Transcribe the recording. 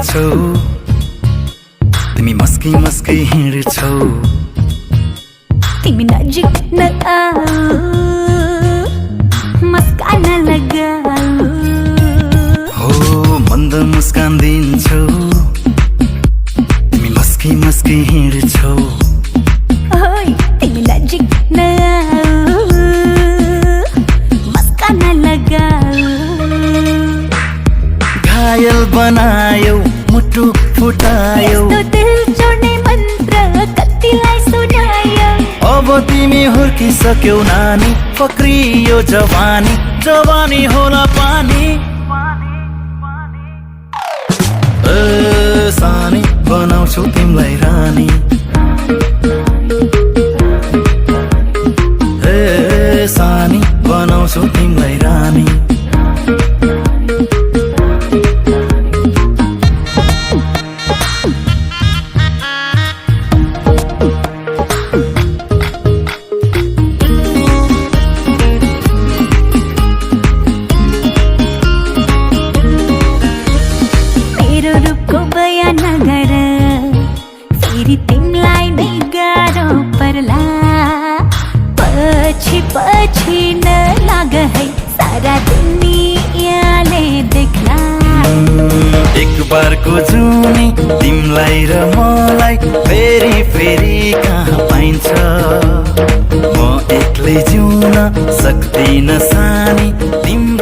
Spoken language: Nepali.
दिन्छौ तिमी मस्की मस्की हिँड्छौ तिमी नजिक नआऊ मस्कान लगाऊ हो मन्द मुस्कान दिन्छौ तिमी मस्की मस्की हिँड्छौ ओइ तिमी नजिक नआऊ मस्कान लगाऊ घायल बनायौ मुटु फुटायौ यस्तो दिल जोड्ने मन्त्र कतिलाई सुनायौ अब तिमी हुर्किसक्यौ नानी पक्रियो जवानी जवानी होला पानी सानी बनाउँछु तिमीलाई रानी सानी बनाउँछु तिमीलाई रानी मेरो रूपको बयान नगर फेरि तिमीलाई नै गाह्रो पर्ला पछि पछि नलाग है सारा दुनियाँले देख्ला एक बारको जुनी तिमीलाई र मलाई फेरि फेरि कहाँ पाइन्छ म एक्लै जिउन सक्दिन सानी तिम्रो